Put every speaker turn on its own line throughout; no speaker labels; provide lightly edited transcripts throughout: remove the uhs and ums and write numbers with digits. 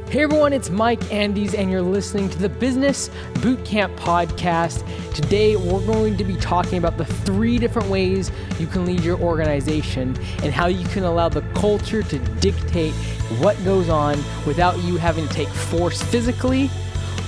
Hey everyone, it's Mike Andes, and you're listening to the Business Bootcamp Podcast. Today, we're going to be talking about the 3 different ways you can lead your organization and how you can allow the culture to dictate what goes on without you having to take force physically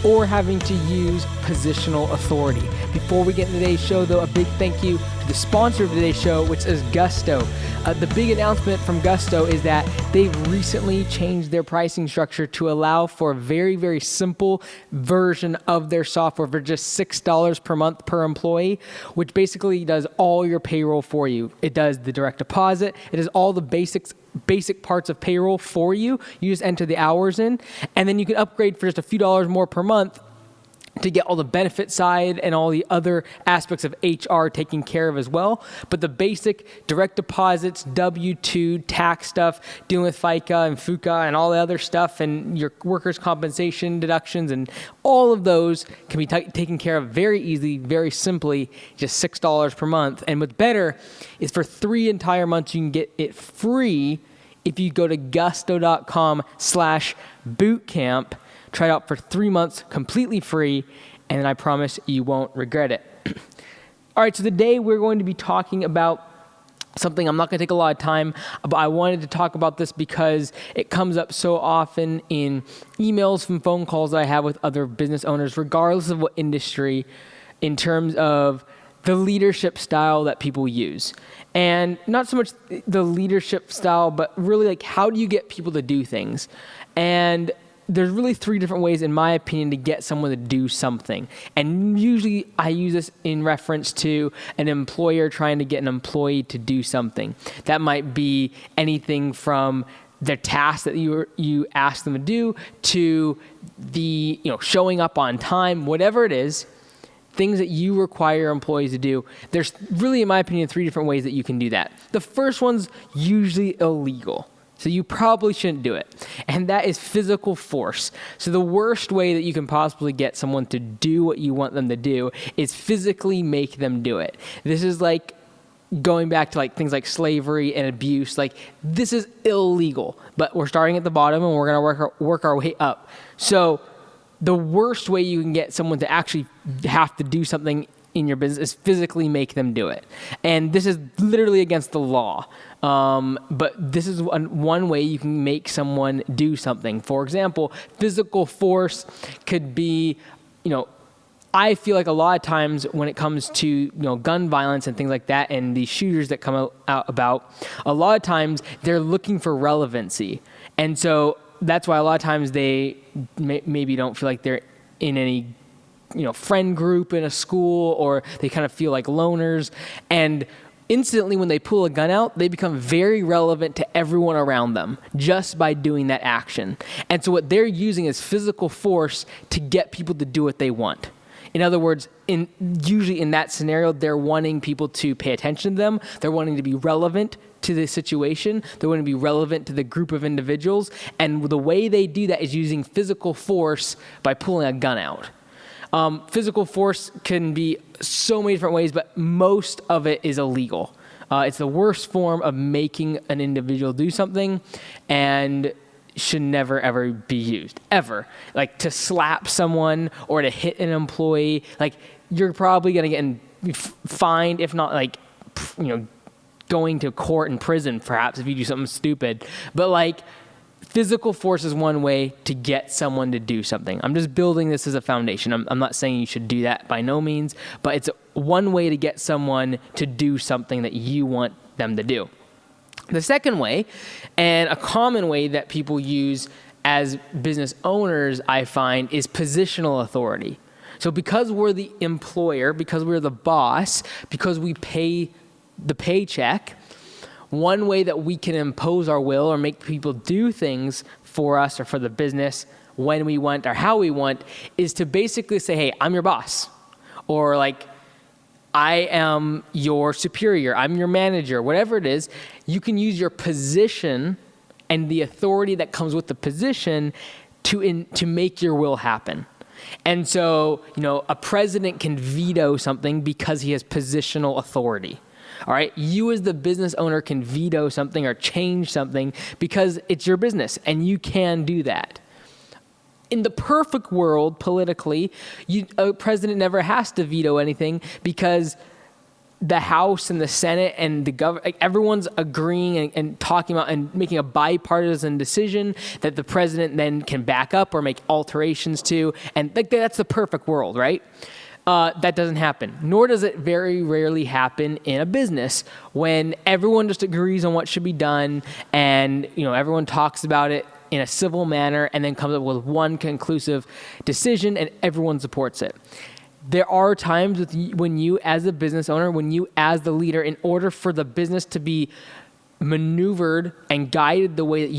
or having to use positional authority. Before we get into today's show, though, a big thank you to the sponsor of today's show, which is Gusto. The big announcement from Gusto is that they've recently changed their pricing structure to allow for a very, very simple version of their software for just $6 per month per employee, which basically does all your payroll for you. It does the direct deposit. It does all the basic parts of payroll for you. You just enter the hours in, and then you can upgrade for just a few dollars more per month to get all the benefit side and all the other aspects of HR taken care of as well. But the basic direct deposits, W-2, tax stuff, dealing with FICA and FUCA and all the other stuff, and your workers' compensation deductions, and all of those can be taken care of very easily, very simply, just $6 per month. And what's better is for 3 entire months, you can get it free if you go to gusto.com/bootcamp. Try it out for 3 months completely free, and I promise you won't regret it. All right, so today we're going to be talking about something. I'm not going to take a lot of time, but I wanted to talk about this because it comes up so often in emails and phone calls that I have with other business owners, regardless of what industry, in terms of the leadership style that people use. And not so much the leadership style, but really like how do you get people to do things? And there's really 3 different ways, in my opinion, to get someone to do something. And usually I use this in reference to an employer trying to get an employee to do something. That might be anything from the task that you ask them to do to the showing up on time, whatever it is, things that you require employees to do. There's really, in my opinion, 3 different ways that you can do that. The first one's usually illegal, so you probably shouldn't do it. And that is physical force. So the worst way that you can possibly get someone to do what you want them to do is physically make them do it. This is like going back to like things like slavery and abuse. Like, this is illegal, but we're starting at the bottom and we're going to work our way up. So the worst way you can get someone to actually have to do something in your business is physically make them do it. And this is literally against the law. But this is one way you can make someone do something. For example, physical force could be, I feel like a lot of times when it comes to, gun violence and things like that, and these shooters that come out about, a lot of times they're looking for relevancy. And so that's why a lot of times they maybe don't feel like they're in any friend group in a school, or they kind of feel like loners. And instantly when they pull a gun out, they become very relevant to everyone around them just by doing that action. And so what they're using is physical force to get people to do what they want. In other words, usually in that scenario, they're wanting people to pay attention to them. They're wanting to be relevant to the situation. They want to be relevant to the group of individuals. And the way they do that is using physical force by pulling a gun out. Physical force can be so many different ways, but most of it is illegal. It's the worst form of making an individual do something, and should never, ever be used, ever. Like to slap someone or to hit an employee, like you're probably going to get fined, if not like, going to court and prison perhaps if you do something stupid. But like, physical force is one way to get someone to do something. I'm just building this as a foundation. I'm not saying you should do that by no means, but it's one way to get someone to do something that you want them to do. The second way, and a common way that people use as business owners, I find, is positional authority. So because we're the employer, because we're the boss, because we pay the paycheck, one way that we can impose our will or make people do things for us or for the business when we want or how we want is to basically say, hey, I'm your boss. Or like, I am your superior, I'm your manager, whatever it is. You can use your position and the authority that comes with the position to make your will happen. And so, a president can veto something because he has positional authority. All right, you as the business owner can veto something or change something because it's your business and you can do that. In the perfect world, politically, a president never has to veto anything because the House and the Senate and the government, everyone's agreeing and talking about and making a bipartisan decision that the president then can back up or make alterations to. And that's the perfect world, right? That doesn't happen. Nor does it very rarely happen in a business when everyone just agrees on what should be done and everyone talks about it in a civil manner and then comes up with one conclusive decision and everyone supports it. There are times when you as a business owner, when you as the leader, in order for the business to be maneuvered and guided the way that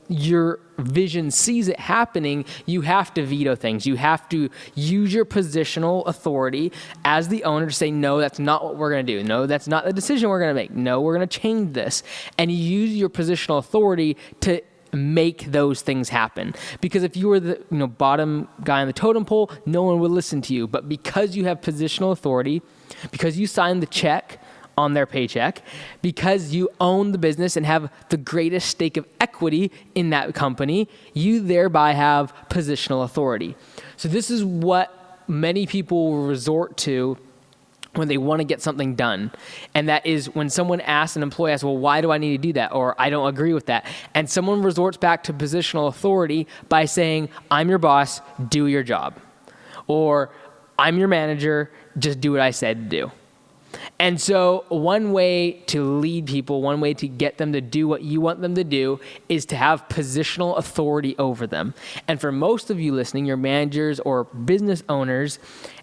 your vision sees it happening, you have to veto things. You have to use your positional authority as the owner to say, no, that's not what we're going to do. No, that's not the decision we're going to make. No, we're going to change this. And you use your positional authority to make those things happen. Because if you were the bottom guy on the totem pole, no one would listen to you. But because you have positional authority, because you signed the check on their paycheck, because you own the business and have the greatest stake of equity in that company, you thereby have positional authority. So this is what many people will resort to when they want to get something done. And that is when an employee asks, well, why do I need to do that? Or I don't agree with that. And someone resorts back to positional authority by saying, I'm your boss, do your job. Or I'm your manager, just do what I said to do. And so one way to lead people, one way to get them to do what you want them to do is to have positional authority over them. And for most of you listening, you're managers or business owners,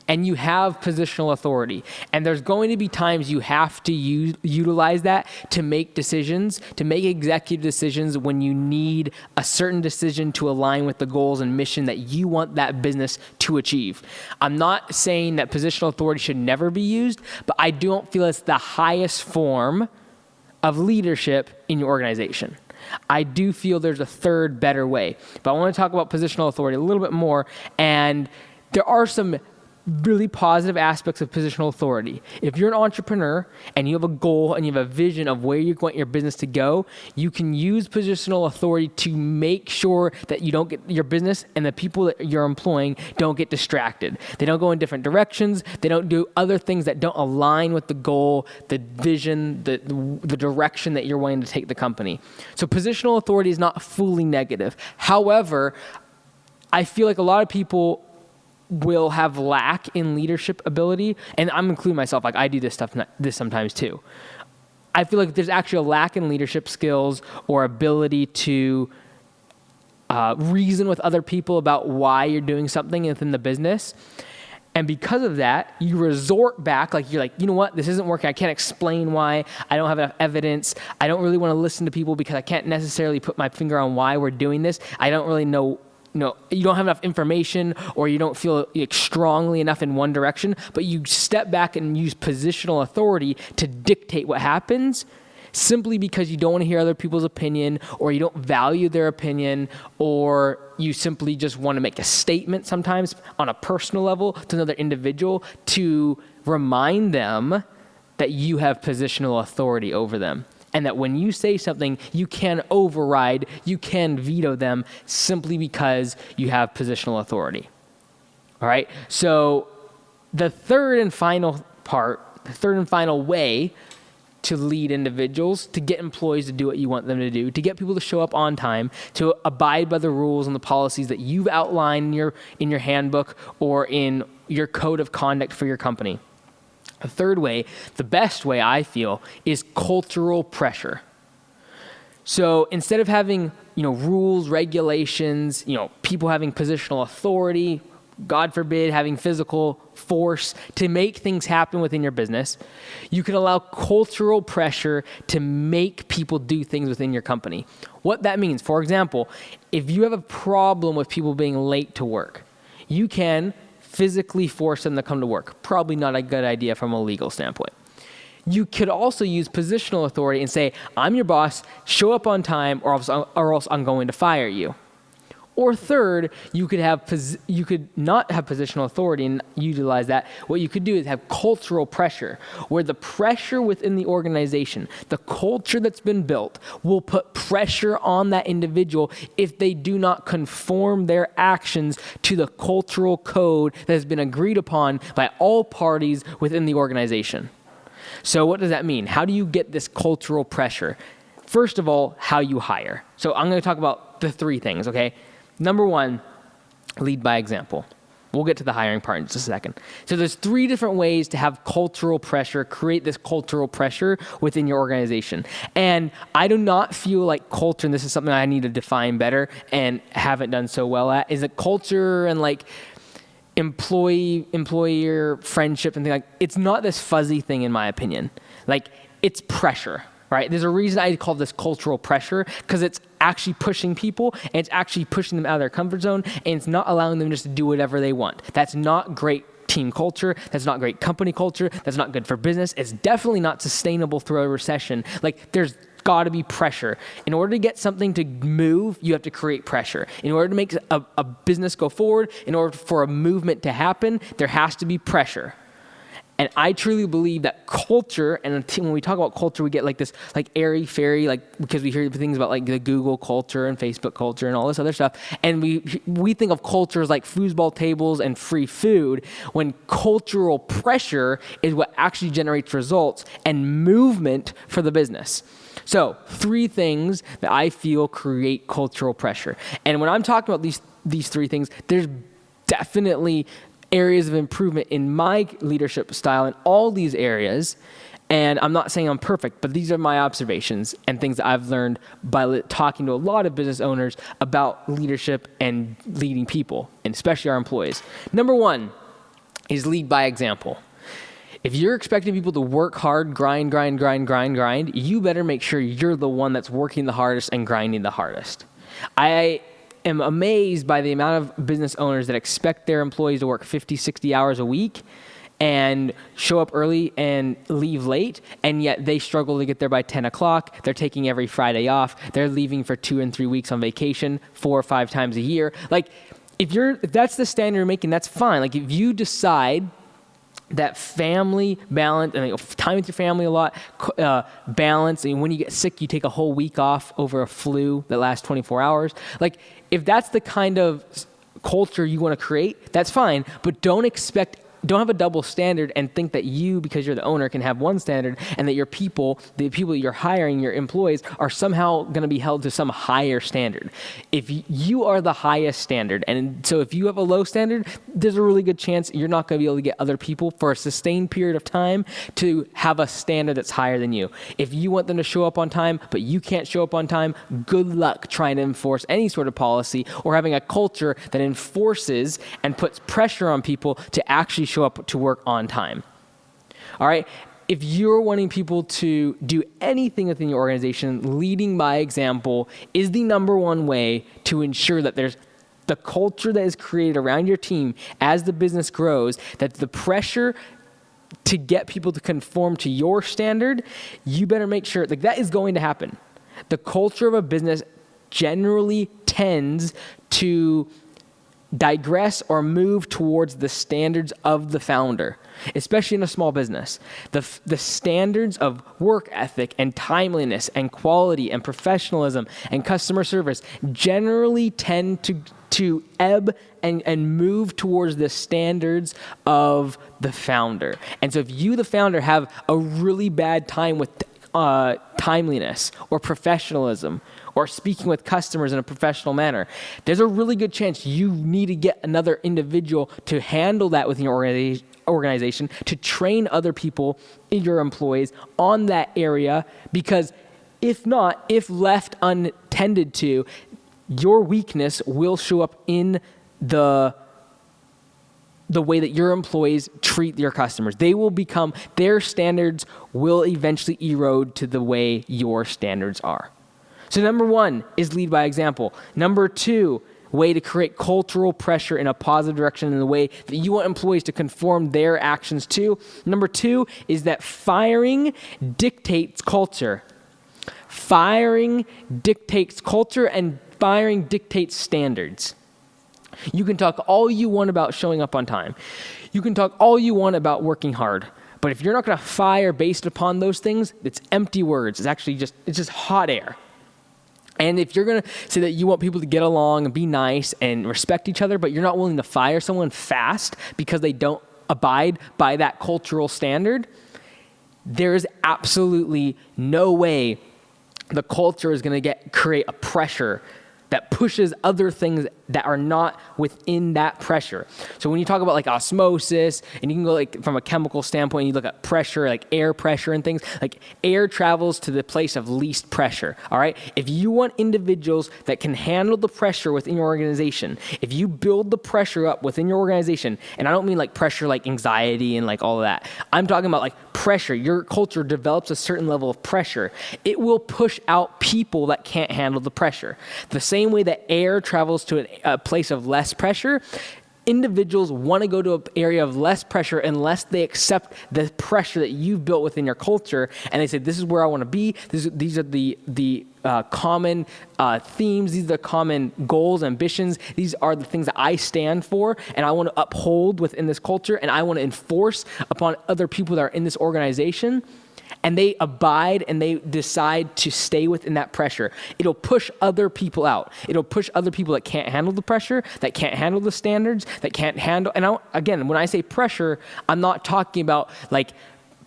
and you have positional authority. And there's going to be times you have to utilize that to make decisions, to make executive decisions when you need a certain decision to align with the goals and mission that you want that business to achieve. I'm not saying that positional authority should never be used, but I don't feel it's the highest form of leadership in your organization. I do feel there's a third better way. But I want to talk about positional authority a little bit more, and there are some really positive aspects of positional authority. If you're an entrepreneur and you have a goal and you have a vision of where you want your business to go, you can use positional authority to make sure that you don't get your business and the people that you're employing don't get distracted. They don't go in different directions. They don't do other things that don't align with the goal, the vision, the direction that you're wanting to take the company. So positional authority is not fully negative. However, I feel like a lot of people will have lack in leadership ability, and I'm including myself, like I do this sometimes too. I feel like there's actually a lack in leadership skills or ability to reason with other people about why you're doing something within the business. And because of that, you resort back, you're like, you know what, this isn't working. I can't explain why. I don't have enough evidence. I don't really want to listen to people because I can't necessarily put my finger on why we're doing this. I don't really know. You don't have enough information, or you don't feel strongly enough in one direction, but you step back and use positional authority to dictate what happens simply because you don't want to hear other people's opinion, or you don't value their opinion, or you simply just want to make a statement sometimes on a personal level to another individual to remind them that you have positional authority over them. And that when you say something, you can override, you can veto them simply because you have positional authority. All right? So the third and final way to lead individuals, to get employees to do what you want them to do, to get people to show up on time, to abide by the rules and the policies that you've outlined in your handbook or in your code of conduct for your company. The third way, the best way I feel, is cultural pressure. So instead of having, rules, regulations, people having positional authority, God forbid, having physical force to make things happen within your business, you can allow cultural pressure to make people do things within your company. What that means, for example, if you have a problem with people being late to work, you can physically force them to come to work. Probably not a good idea from a legal standpoint. You could also use positional authority and say, I'm your boss, show up on time or else I'm going to fire you. Or third, you could not have positional authority and utilize that. What you could do is have cultural pressure, where the pressure within the organization, the culture that's been built, will put pressure on that individual if they do not conform their actions to the cultural code that has been agreed upon by all parties within the organization. So what does that mean? How do you get this cultural pressure? First of all, how you hire. So I'm going to talk about the three things, okay? Number one, lead by example. We'll get to the hiring part in just a second. So there's three different ways to have cultural pressure, create this cultural pressure within your organization. And I do not feel like culture, and this is something I need to define better and haven't done so well at, is that culture and like employer friendship and things like, it's not this fuzzy thing in my opinion. Like, it's pressure. Right? There's a reason I call this cultural pressure, because it's actually pushing people and it's actually pushing them out of their comfort zone, and it's not allowing them just to do whatever they want. That's not great team culture. That's not great company culture. That's not good for business. It's definitely not sustainable through a recession. Like, there's got to be pressure. In order to get something to move, you have to create pressure. In order to make a business go forward, in order for a movement to happen, there has to be pressure. And I truly believe that culture, and when we talk about culture, we get like this like airy-fairy, like, because we hear things about like the Google culture and Facebook culture and all this other stuff. And we think of culture as like foosball tables and free food, when cultural pressure is what actually generates results and movement for the business. So 3 things that I feel create cultural pressure. And when I'm talking about these 3 things, there's definitely areas of improvement in my leadership style in all these areas. And I'm not saying I'm perfect, but these are my observations and things that I've learned by talking to a lot of business owners about leadership and leading people, and especially our employees. Number 1 is lead by example. If you're expecting people to work hard, grind, you better make sure you're the one that's working the hardest and grinding the hardest. I am amazed by the amount of business owners that expect their employees to work 50, 60 hours a week and show up early and leave late, and yet they struggle to get there by 10 o'clock. They're taking every Friday off. They're leaving for 2 and 3 weeks on vacation 4 or 5 times a year. Like, if that's the standard you're making, that's fine. Like, if you decide that family balance, and time with your family a lot, balance, and when you get sick, you take a whole week off over a flu that lasts 24 hours. Like, if that's the kind of culture you want to create, that's fine, but don't have a double standard and think that you, because you're the owner, can have one standard, and that your people, the people you're hiring, your employees, are somehow going to be held to some higher standard. If you are the highest standard, and so if you have a low standard, there's a really good chance you're not going to be able to get other people for a sustained period of time to have a standard that's higher than you. If you want them to show up on time, but you can't show up on time, good luck trying to enforce any sort of policy or having a culture that enforces and puts pressure on people to actually show up to work on time. All right. If you're wanting people to do anything within your organization, leading by example is the number one way to ensure that there's the culture that is created around your team as the business grows, that the pressure to get people to conform to your standard, you better make sure like that is going to happen. The culture of a business generally tends to digress or move towards the standards of the founder, especially in a small business. The standards of work ethic and timeliness and quality and professionalism and customer service generally tend to ebb and move towards the standards of the founder. And so if you, the founder, have a really bad time with timeliness or professionalism or speaking with customers in a professional manner, there's a really good chance you need to get another individual to handle that within your organization, to train other people, your employees, on that area, because if not, if left untended to, your weakness will show up in the way that your employees treat your customers. Their standards will eventually erode to the way your standards are. So number 1 is lead by example. Number 2, way to create cultural pressure in a positive direction in the way that you want employees to conform their actions to. Number 2 is that firing dictates culture. Firing dictates culture, and firing dictates standards. You can talk all you want about showing up on time. You can talk all you want about working hard. But if you're not going to fire based upon those things, it's empty words. It's actually just hot air. And if you're going to say that you want people to get along and be nice and respect each other, but you're not willing to fire someone fast because they don't abide by that cultural standard, there is absolutely no way the culture is going to create a pressure that pushes other things that are not within that pressure. So when you talk about like osmosis, and you can go like from a chemical standpoint, you look at pressure, like air pressure and things, like air travels to the place of least pressure, all right? If you want individuals that can handle the pressure within your organization, if you build the pressure up within your organization, and I don't mean like pressure like anxiety and like all of that, I'm talking about like pressure. Your culture develops a certain level of pressure. It will push out people that can't handle the pressure. The same way that air travels to a place of less pressure, individuals want to go to an area of less pressure unless they accept the pressure that you've built within your culture, and they say, this is where I want to be. These are the common themes. These are the common goals, ambitions. These are the things that I stand for, and I want to uphold within this culture, and I want to enforce upon other people that are in this organization. And they abide and they decide to stay within that pressure. It'll push other people out. It'll push other people that can't handle the pressure, that can't handle the standards, that can't handle, and again, when I say pressure, I'm not talking about like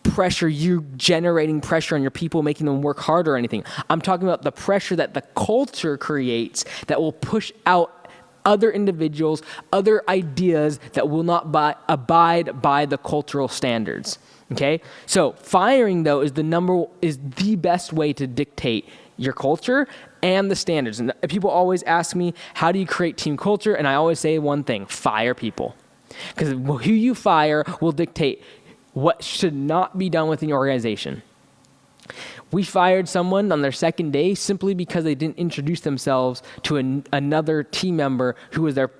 pressure, you generating pressure on your people, making them work harder or anything. I'm talking about the pressure that the culture creates that will push out other individuals, other ideas that will not abide by the cultural standards. Okay, so firing though is the best way to dictate your culture and the standards. And people always ask me, how do you create team culture? And I always say one thing: fire people, because who you fire will dictate what should not be done within your organization. We fired someone on their second day simply because they didn't introduce themselves to another team member who was their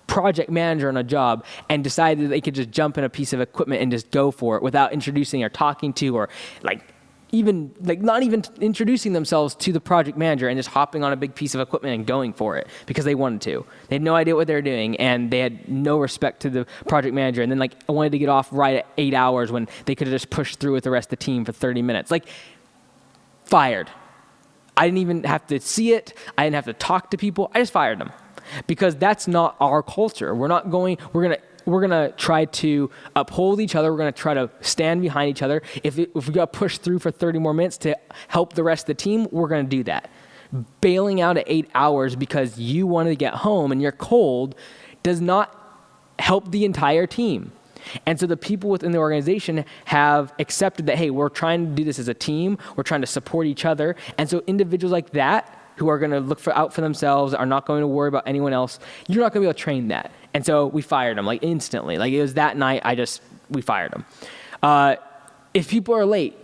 project manager on a job, and decided that they could just jump in a piece of equipment and just go for it without introducing or talking to, or not even introducing themselves to the project manager, and just hopping on a big piece of equipment and going for it because they wanted to. They had no idea what they were doing, and they had no respect to the project manager, and then wanted to get off right at 8 hours when they could have just pushed through with the rest of the team for 30 minutes. Fired. I didn't even have to see it. I didn't have to talk to people. I just fired them. Because that's not our culture. We're gonna try to uphold each other. We're gonna try to stand behind each other. If we got pushed through for 30 more minutes to help the rest of the team, we're gonna do that. Bailing out at 8 hours because you wanted to get home and you're cold does not help the entire team. And so the people within the organization have accepted that, hey, we're trying to do this as a team. We're trying to support each other. And so individuals like that, who are going to look out for themselves, are not going to worry about anyone else, you're not going to be able to train that. And so we fired them instantly. It was that night, we fired them. If people are late,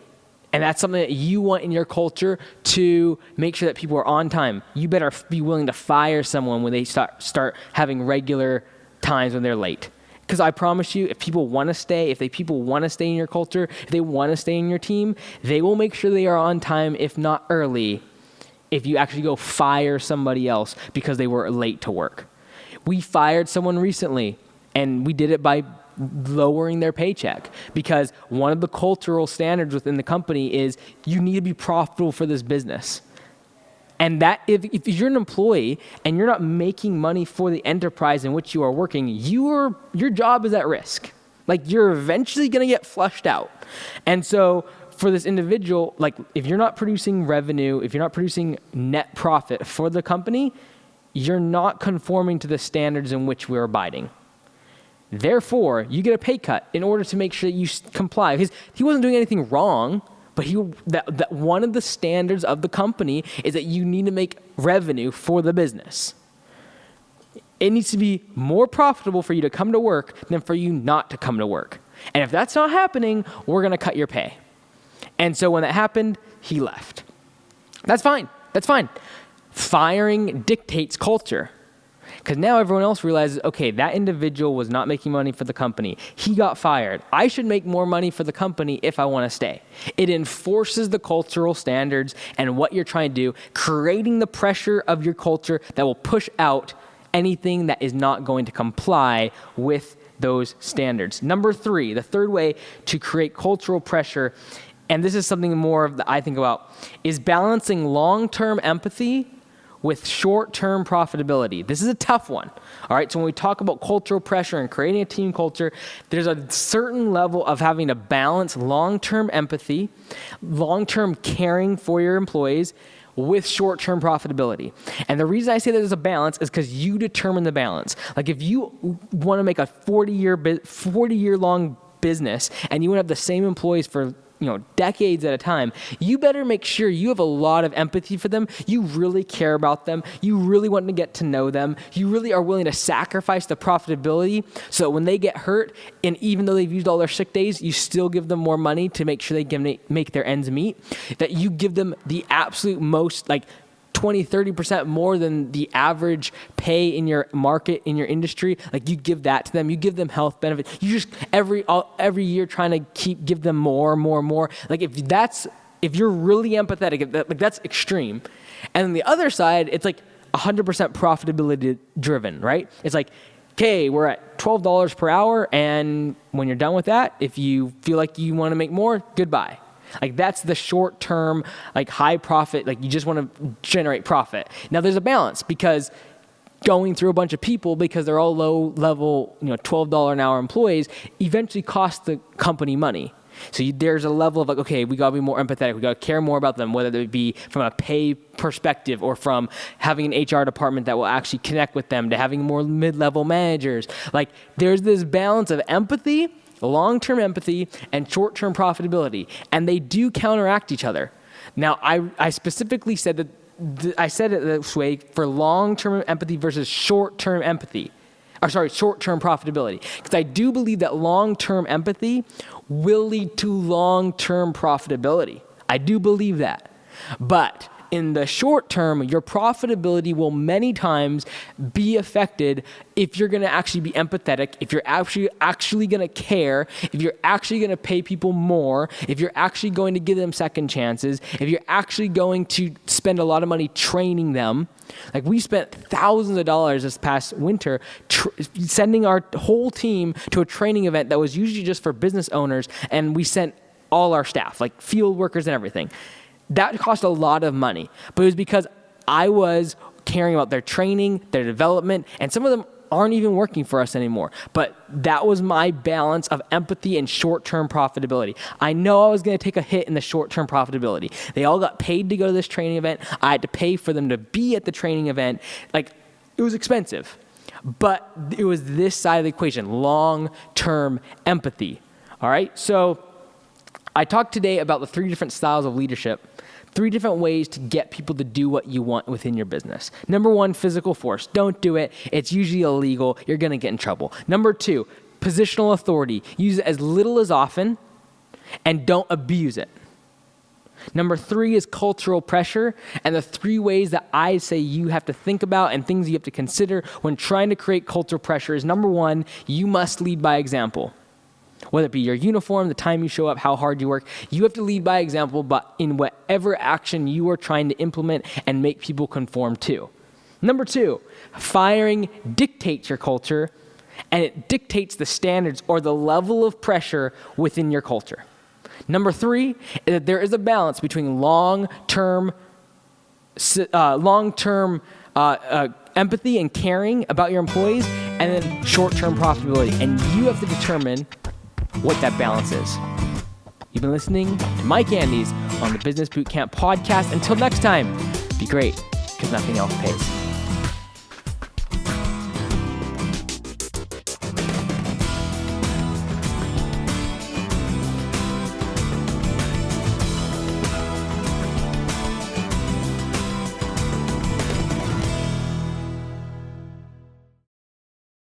and that's something that you want in your culture to make sure that people are on time, you better be willing to fire someone when they start having regular times when they're late. Because I promise you, if people want to stay in your culture, if they want to stay in your team, they will make sure they are on time, if not early, if you actually go fire somebody else because they were late to work. We fired someone recently, and we did it by lowering their paycheck, because one of the cultural standards within the company is you need to be profitable for this business. And that if you're an employee and you're not making money for the enterprise in which you are working, your job is at risk. You're eventually going to get flushed out. And so for this individual, if you're not producing revenue, if you're not producing net profit for the company, you're not conforming to the standards in which we're abiding. Therefore, you get a pay cut in order to make sure that you comply. Because he wasn't doing anything wrong, but that one of the standards of the company is that you need to make revenue for the business. It needs to be more profitable for you to come to work than for you not to come to work. And if that's not happening, we're going to cut your pay. And so when that happened, he left. That's fine. Firing dictates culture. Because now everyone else realizes, okay, that individual was not making money for the company. He got fired. I should make more money for the company if I want to stay. It enforces the cultural standards and what you're trying to do, creating the pressure of your culture that will push out anything that is not going to comply with those standards. Number 3, the third way to create cultural pressure, and this is something more that I think about, is balancing long-term empathy with short-term profitability. This is a tough one. All right, so when we talk about cultural pressure and creating a team culture, there's a certain level of having to balance long-term empathy, long-term caring for your employees, with short-term profitability. And the reason I say that there's a balance is because you determine the balance. Like if you want to make a 40-year-long business and you want to have the same employees for decades at a time, you better make sure you have a lot of empathy for them. You really care about them. You really want to get to know them. You really are willing to sacrifice the profitability so that when they get hurt, and even though they've used all their sick days, you still give them more money to make sure they can make their ends meet, that you give them the absolute most, like 20, 30% more than the average pay in your market, in your industry. Like you give that to them. You give them health benefits. You just every year trying to give them more. Like if you're really empathetic, that's extreme. And then the other side, it's like 100% profitability driven, right? It's like, okay, we're at $12 per hour. And when you're done with that, if you feel like you want to make more, goodbye. Like that's the short term, like high profit, like you just want to generate profit. Now there's a balance because going through a bunch of people because they're all low level, $12 an hour employees eventually cost the company money. So there's a level of like, okay, we got to be more empathetic. We got to care more about them, whether it be from a pay perspective or from having an HR department that will actually connect with them to having more mid-level managers. Like there's this balance of empathy, long-term empathy, and short-term profitability, and they do counteract each other. Now, I specifically said that I said it this way for long-term empathy versus short-term profitability, because I do believe that long-term empathy will lead to long-term profitability. I do believe that, but in the short term, your profitability will many times be affected if you're going to actually be empathetic, if you're actually going to care, if you're actually going to pay people more, if you're actually going to give them second chances, if you're actually going to spend a lot of money training them. Like we spent thousands of dollars this past winter sending our whole team to a training event that was usually just for business owners, and we sent all our staff, like field workers and everything. That cost a lot of money, but it was because I was caring about their training, their development, and some of them aren't even working for us anymore. But that was my balance of empathy and short-term profitability. I know I was going to take a hit in the short-term profitability. They all got paid to go to this training event. I had to pay for them to be at the training event. Like, it was expensive, but it was this side of the equation, long-term empathy. All right, so I talked today about the 3 different styles of leadership, 3 different ways to get people to do what you want within your business. Number 1, physical force. Don't do it. It's usually illegal. You're going to get in trouble. Number 2, positional authority. Use it as little as often and don't abuse it. Number 3 is cultural pressure, and the 3 ways that I say you have to think about and things you have to consider when trying to create cultural pressure is, number 1, you must lead by example. Whether it be your uniform, the time you show up, how hard you work, you have to lead by example, but in whatever action you are trying to implement and make people conform to. Number 2, firing dictates your culture, and it dictates the standards or the level of pressure within your culture. Number 3 is that there is a balance between long-term empathy and caring about your employees and then short-term profitability, and you have to determine what that balance is. You've been listening to Mike Andes on the Business Bootcamp podcast. Until next time, be great, because nothing else pays.